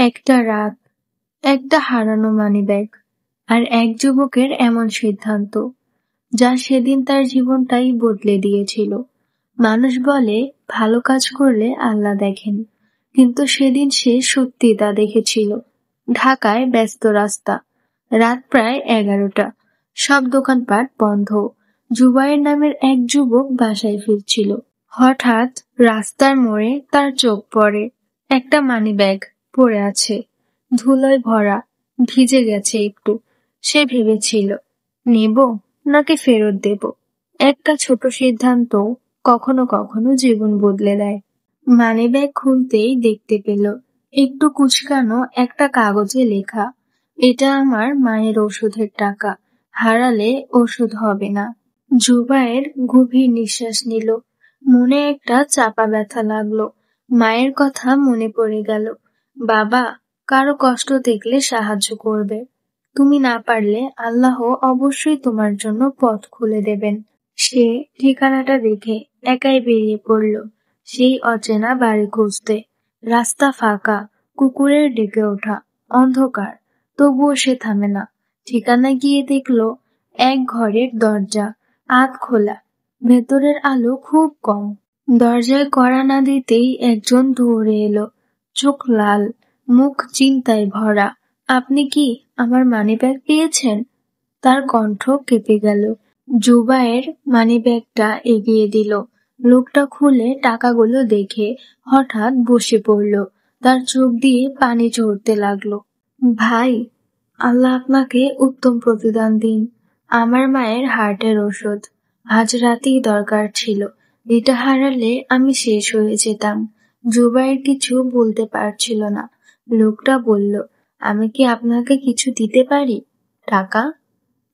একটা রাত, একটা হারানো মানিব্যাগ, আর এক যুবকের এমন সিদ্ধান্ত যা সেদিন তার জীবনটাই বদলে দিয়েছিল। মানুষ বলে ভালো কাজ করলে আল্লাহ দেখেন, কিন্তু সেদিন সে সত্যি তা দেখেছিল। ঢাকায় ব্যস্ত রাস্তা, রাত প্রায় 11টা, সব দোকানপাট বন্ধ। জুবাইর নামের এক যুবক বাসায় ফিরছিল। হঠাৎ রাস্তার মোড়ে তার চোখ পড়ে। একটা মানিব্যাগ পড়ে আছে, ধুলোয় ভরা, ভিজে গেছে একটু। সে ভেবেছিল, নেব নাকি ফেরত দেব। একটা ছোট সিদ্ধান্ত কখনো কখনো জীবন বদলে দেয়। মানিব্যাগ খুলতেই দেখতে পেল একটু কুঁচকানো একটা কাগজে লেখা, এটা আমার মায়ের ওষুধের টাকা, হারালে ওষুধ হবে না। জুবায়ের গভীর নিঃশ্বাস নিল। মনে একটা চাপা ব্যথা লাগলো। মায়ের কথা মনে পড়ে গেল। বাবা কারো কষ্ট দেখলে সাহায্য করবে, তুমি না পারলে আল্লাহ অবশ্যই তোমার জন্য পথ খুলে দেবেন। সে ঠিকানাটা দেখে একাই বেরিয়ে পড়ল সেই অচেনা বাড়ি খুঁজতে। রাস্তা ফাঁকা, কুকুরের ডেকে ওঠা, অন্ধকার, তবুও সে থামে না। ঠিকানা গিয়ে দেখলো এক ঘরের দরজা আধ খোলা, ভেতরের আলো খুব কম। দরজায় কড়া না দিতেই একজন দৌড়ে এলো, চোখ লাল, মুখ চিন্তায় ভরা। আপনি কি আমার মানিব্যাগ পেয়েছেন? তার কণ্ঠ কেঁপে গেল। জুবায়ের মানিব্যাগটা এগিয়ে দিল। লোকটা খুলে টাকাগুলো দেখে হঠাৎ বসে পড়ল। তার চোখ দিয়ে পানি ঝরতে লাগলো। ভাই, আল্লাহ আপনাকে উত্তম প্রতিদান দিন। আমার মায়ের হার্টের ওষুধ আজ রাতেই দরকার ছিল, এটা হারালে আমি শেষ হয়ে যেতাম। জুবায়ের কিছু বলতে পারছিল না। লোকটা বলল, আমি কি আপনাকে কিছু দিতে পারি? টাকা?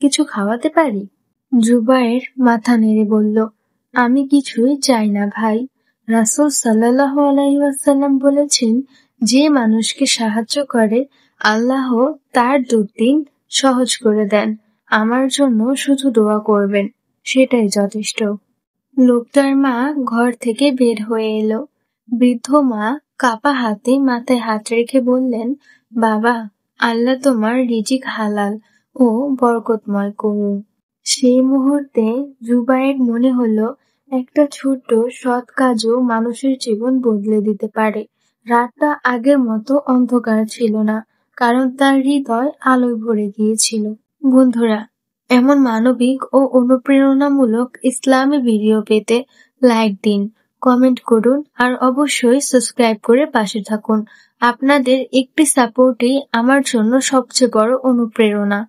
কিছু খাওয়াতে পারি? জুবায়ের মাথা নেড়ে বলল, আমি কিছুই চাই না ভাই। রাসূল সাল্লাল্লাহু আলাইহি ওয়াসাল্লাম বলেছেন, যে মানুষকে সাহায্য করে আল্লাহ তার দুর্দিন সহজ করে দেন। আমার জন্য শুধু দোয়া করবেন, সেটাই যথেষ্ট। লোকটার মা ঘর থেকে বের হয়ে এলো। বৃদ্ধ মা কাপা হাতে মাথায় হাত রেখে বললেন, বাবা, আল্লাহ তোমার রিজিক হালাল ও বরকতময় করুন। সেই মুহূর্তে জুবায়ের মনে হলো একটা ছোট্ট সৎ কাজও মানুষের জীবন বদলে দিতে পারে। রাতটা আগের মতো অন্ধকার ছিল না, কারণ তার হৃদয় আলোয় ভরে গিয়েছিল। বন্ধুরা, এমন মানবিক ও অনুপ্রেরণামূলক ইসলামী ভিডিও পেতে লাইক দিন, কমেন্ট করুন আর অবশ্যই সাবস্ক্রাইব করে পাশে থাকুন। আপনাদের একটি সাপোর্টই আমার জন্য সবচেয়ে বড় অনুপ্রেরণা।